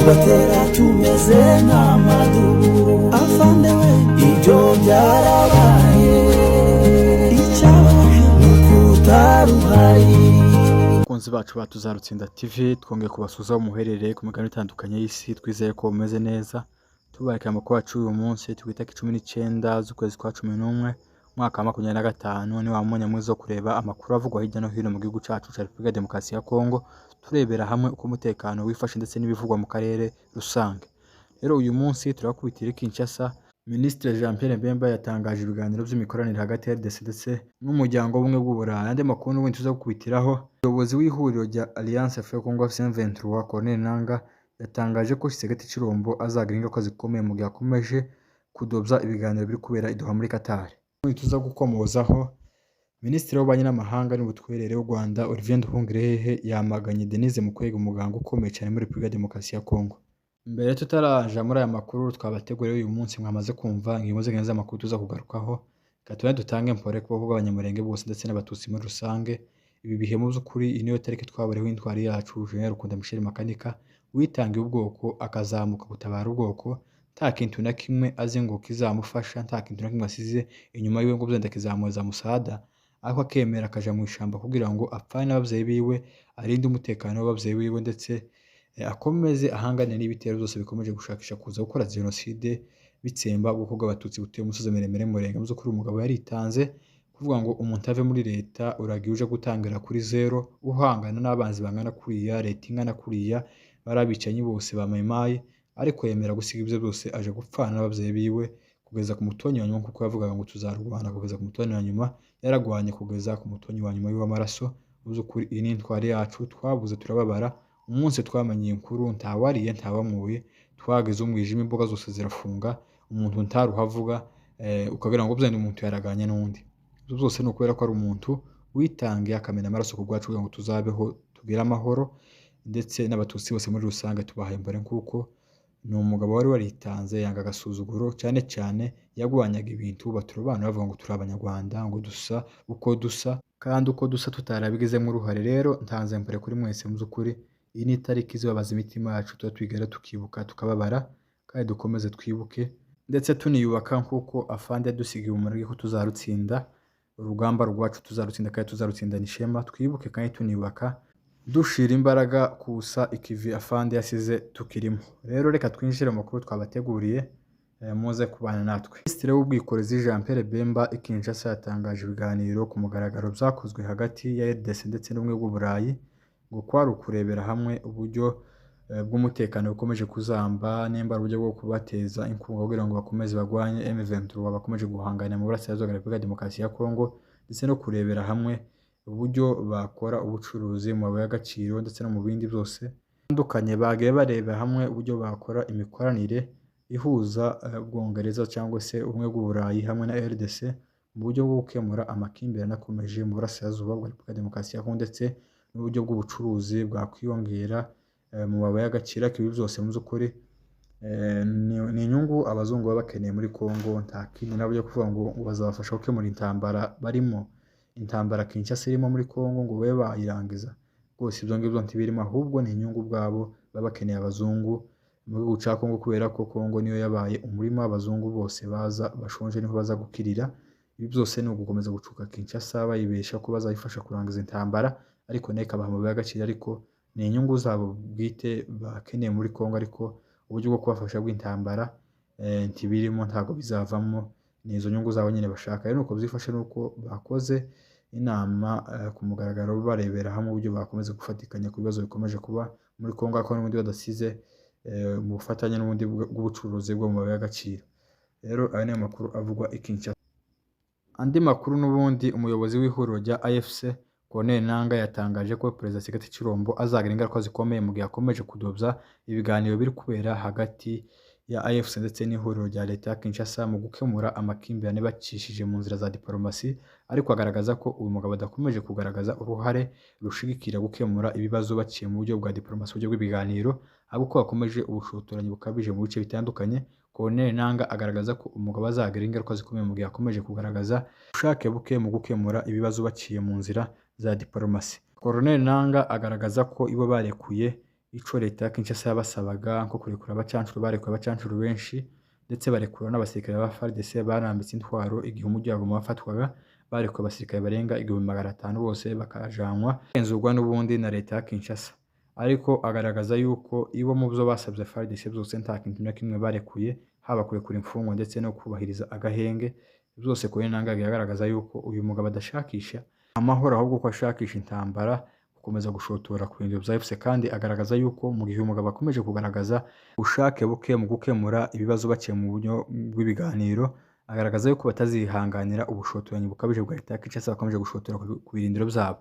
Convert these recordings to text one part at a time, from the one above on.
tugatera tumeze nk'amaduru. Afande we ibyo byarabaye, icyabaye ni ukutaruhari. Bakunzi bacu ba Tuzarutsinda TV, twongeye kubasuhuza muherereye ku migabane itandukanye y'isi. Twizeye ko mumeze neza. Tubareka amakuru yacu uyu munsi ku itariki 19 z'ukwezi kwa 11 umwaka wa 2025. Ni wa mwanya mwiza wo kureba amakuru avugwa hirya no hino mu gihugu cyacu cya Repubulika ya Demokarasi ya Kongo, turebera hamwe uko umutekano wifashe ndetse n'ibivugwa mu karere rusange. Rero uyu munsi turakubitira Kinshasa. Minisitiri Jean Pierre Bemba yatangaje ibiganiro by'imikoranire hagati ya RDC ndetse n'umuryango w'ubumwe bw'Uburayi. Andi makuru n'ubundi tuza gukubitiraho, umuyobozi w'ihuriro rya Alliance Free Congo M23 Corneille Nangaa yatangaje ko Tshisekedi Tshilombo azagira ingaruka zikomeye mu gihe akomeje kudobya ibiganiro biri kubera i Doha muri Qatar. Tuza gukomozaho, Minisitiri w'Ububanyi n'Amahanga n'Ubutwerere w'u Rwanda Olivier Nduhungirehe yamaganye Denise Mukwege, umuganga ukomeye cyane muri Repubulika ya Demokarasi ya Kongo. Mbere tutaraja muri aya makuru twabateguriye uyu munsi, mwamaze kumva ingingo z'ingenzi z'amakuru tuza kugarukaho. Katubone dutange mpore ku bavuga abanyamurenge bose ndetse n'abatutsi muri rusange. Ibi bihe mu by'ukuri iyi niyo tariki twaboreho intwari yacu General Rukunda Michel Makanika, witangiye ubwoko akazamuka gutabara ubwoko, nta kintu na kimwe azi ngo kizamufasha, nta kintu na kimwe asize inyuma yiwe ngo byenda kizamuza musada, ariko akemera akaja mu ishamba kugira ngo apfane n'ababyeyi biwe, arinde umutekano w'ababyeyi biwe ndetse akomeze ahangane n'ibitero byose bikomeje gushakisha kuza gukora jenoside bitsemba ubwoko bw'abatutsi butuye umusozi miremire Murenge. Mu by'ukuri umugabo yaritanze kuvuga ngo umuntu ave muri leta uragiye uje gutangira kuri zero, uhangana n'abanzi bangana kuriya, leta ingana kuriya, barabicanyi bose bamemaye, ariko yemera gusiga ibyo byose aje gupfana n'ababyeyi biwe kugeza ku mutonyi wa nyuma, kuko yavugaga ngo tuzarwana kugeza ku mutonyi wa nyuma. Yaragwanye kugeza ku mutonyi wa nyuma w'amaraso. Mu by'ukuri iyi ni intwari yacu, twabuze turababara. Umunsi twamenye inkuru ntawariye ntawamuye, twageze umwijima, imbuga zose zirafunga, umuntu ntaruhavuga, ukagira ngo byane umuntu yaraganye n'undi. Ibyo byose ni ukubera ko ari umuntu witangiye akamena amaraso ku bwacu kugira ngo tuzabeho tugire amahoro, ndetse n'abatutsi bose muri rusange tubahaye mbere, kuko ni umugabo wari waritanze, yanga agasuzuguro, cyane cyane yagwanyaga ibintu baturobanura bavuga ngo turi abanyarwanda, ngo dusa uko dusa, kandi uko dusa tutarabigizemo uruhare. Rero ntanze mbere kuri mwese, mu by'ukuri iyi ni itariki izibabaza imitima yacu, tuba twigera tukibuka tukababara, kandi dukomeze twibuke ndetse tuniyubaka, nk'uko afande yadusigiye umurage ko tuzarutsinda urugamba rwacu, tuzarutsinda kandi tuzarutsindana ishema. Twibuke kandi tuniyubaka, dushira imbaraga kusa ikivi afande yasize tukirimo. Rero reka twinjire mu makuru twabateguriye, muze kubana natwe. Minisitiri w'Ubwikorezi Jean Pierre Bemba i Kinshasa yatangaje ibiganiro ku mugaragaro byakozwe hagati ya RDC ndetse n'ubumwe bw'Uburayi, ngo kwari ukurebera hamwe uburyo bw'umutekano bukomeje kuzamba, nimba uburyo bwo kubateza inkunga kugira ngo bakomeze bagwanye M23 bakomeje guhangana mu burasirazuba bwa Repubulika ya Demokarasi ya Kongo, ndetse no kurebera hamwe uburyo bakora ubucuruzi mu mabuye y'agaciro ndetse no mu bindi byose bitandukanye. Bagiye bareba hamwe uburyo bakora imikoranire ihuza Ubwongereza cyangwa se ubumwe bw'Uburayi hamwe na RDC mu buryo bwo gukemura amakimbirane akomeje mu burasirazuba bwa Repubulika ya Demokarasi ya Kongo, ndetse n'uburyo bw'ubucuruzi bwakwiyongera mu mabuye y'agaciro. Ibi byose mu by'ukuri ni inyungu abazungu baba bakeneye muri Kongo, nta kindi nabo byo kuvuga ngo bazabafasha gukemura intambara barimo, intambara Kinshasa irimo muri Kongo ngo babe bayirangiza. Rwose ibyo ngibyo ntibirimo, ahubwo ni inyungu bwabo baba bakeneye abazungu mu gihugu cya Kongo, kubera ko Kongo niyo yabaye umurima w'abazungu bose baza bashonje niho baza gukirira. Ibi byose ni ugukomeza gucuka Kinshasa bayibesha ko bazayifasha kurangiza intambara, ariko nayo ikabaha amabuye y'agaciro, ariko ni inyungu zabo bwite bakeneye muri Kongo, ariko uburyo bwo kubafasha bw'intambara ntibirimo, ntabwo bizavamo, ni izo nyungu zabo nyine bashaka. Rero uko byifashe nuko bakoze inama ku mugaragaro barebera hamwe uburyo bakomeza gufatikanya ku bibazo bikomeje kuba muri Kongo, ariko n'ubundi badasize mu bufatanye n'ubundi bw'ubucuruzi bwo mu mabuye y'agaciro. Rero aya ni amakuru avugwa i Kinshasa. Andi makuru n'ubundi, umuyobozi w'ihuriro rya AFC Corneille Nangaa yatangaje ko Perezida Tshisekedi Tshilombo azagira ingaruka zikomeye mu gihe akomeje kudobya ibiganiro biri kubera hagati ya AFC ndetse n'ihuriro rya leta ya Kinshasa mu gukemura amakimbirane bacishije mu nzira za diplomasi, ariko agaragaza ko uyu mugabo adakomeje kugaragaza uruhare rushigikira gukemura ibibazo baciye mu buryo bwa diplomasi, uburyo bw'ibiganiro, ahubwo ko bakomeje ubushotoranyi bukabije mu bice bitandukanye. Corneille Nangaa agaragaza ko umugabo azagira ingaruka zikomeye mu gihe akomeje kugaragaza ubushake buke mu gukemura ibibazo baciye mu nzira za diplomasi. Corneille Nangaa agaragaza ko ibo barekuye ico leta ya Kinshasa yabasabaga nko kurekura abacancuro, barekuye abacancuro benshi ndetse barekura n'abasirikare ba FARDC barambitse intwaro igihe umujyi wa Goma wafatwaga, barekuye abasirikare barenga 1500 bose bakajanwa kugenzurwa n'ubundi na leta ya Kinshasa. Ariko agaragaza yuko ibo mu byo basabye FARDC byose nta kintu na kimwe barekuye, haba kurekura imfungwa ndetse no kubahiriza agahenge, byose kuri nangaga yagaragaza yuko uyu mugabo adashakisha amahoro ahubwo ko ashakisha intambara, gukomeza gushotora ku bintu bya FC, kandi agaragaza yuko mu gihe uyu mugabo akomeje kugaragaza ubushake buke mu gukemura ibibazo baciye mu buryo bw'ibiganiro, agaragaza yuko batazihanganira ubushotoranyi bukabije bwa leta ya Kinshasa bakomeje gushotora ku birindiro byabo.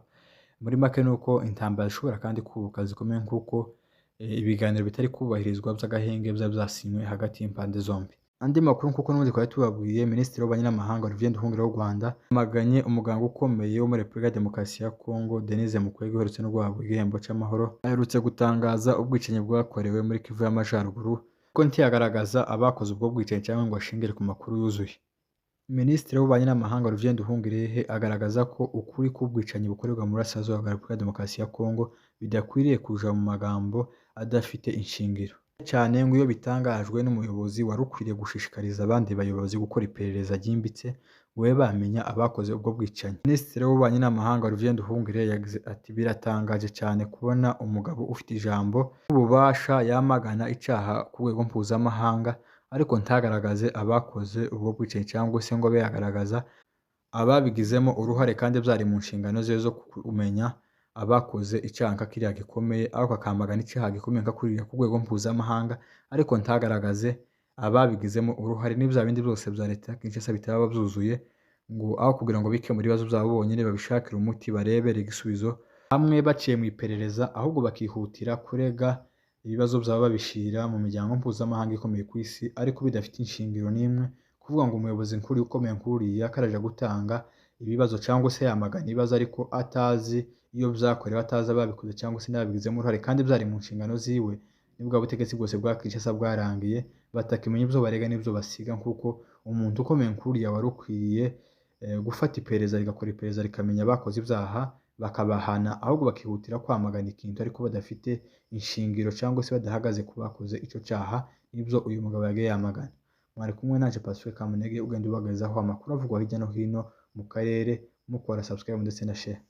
Muri make nuko intambara ishobora kandi kubuka zikomeye kuko ibiganiro bitari kubahirizwa by'agahenge byasinywe hagati y'impande zombi. Andi makuru kuko n'ubundi twari tubabwiye, Minisitiri w'Ububanyi n'Amahanga Olivier Nduhungirehe w'u Rwanda yamaganye umuganga ukomeye wo muri Repubulika ya Demokarasi ya Kongo Denis Mukwege uherutse no guhabwa igihembo cy'amahoro, aherutse gutangaza ubwicanyi bwakorewe muri Kivu y'Amajyaruguru ko ntiyagaragaza abakoze ubwo bwicanyi cyangwa ngo ashingire ku makuru yuzuye. Minisitiri w'Ububanyi n'Amahanga Olivier Nduhungirehe agaragaza ko ukuri k'ubwicanyi bukorerwa mu burasirazuba bwa Repubulika ya Demokarasi ya Kongo bidakwiriye kuja mu magambo adafite inshingiro, cyane ngo iyo bitangajwe n'umuyobozi wari ukwiriye gushishikariza abandi bayobozi gukora iperereza ryimbitse ngo babe bamenya abakoze ubwo bwicanyi. Minisitiri w'Ububanyi n'Amahanga Olivier Nduhungirehe yagize ati biratangaje cyane kubona umugabo ufite ijambo n'ububasha yamagana icaha ku rwego mpuzamahanga ariko ntagaragaze abakoze ubwo bwicanyi cyangwa se ngo abe yagaragaza ababigizemo uruhare, kandi byari mu nshingano ze zo kumenya abakoze icyaha kiriya gikomeye, ariko akamagana icyaha gikomeye kuriya ku rwego mpuzamahanga ariko ntagaragaze ababigizemo uruhare. N'ibya bindi byose bya leta ya Kinshasa bitaba byuzuye ngo aho kugira ngo bikemure ibibazo byabo bonyine babishakire umuti barebere igisubizo hamwe baciye mu iperereza, ahubwo bakihutira kurega ibibazo byaba babishira mu miryango mpuzamahanga ikomeye ku isi ariko bidafite inshingiro n'imwe, kuvuga ngo umuyobozi nk'uri ukomeye nk'uriya akaraja gutanga ibibazo cyangwa se yamagana ibibazo ariko atazi iyo byakorewe, atazi ababikoze cyangwa se n'ababigizemo uruhare kandi byari mu nshingano ziwe, nibwo ubutegetsi bwose bwa Kinshasa bwarangiye batakimenya ibyo barega n'ibyo basiga, kuko umuntu ukomeye nk'uriya wari ukwiriye gufata iperereza rigakora iperereza rikamenya abakoze ibyaha bakabahana, ahubwo bakihutira kwamagana ikintu ariko badafite inshingiro cyangwa se badahagaze ku bakoze icyo cyaha, nibyo uyu mugabo yagiye yamagana. Mwari kumwe nanje Pacifique Kamunege ugenda ubagazaho amakuru avugwa hirya no hino mu karere, mukora subscribe ndetse na share.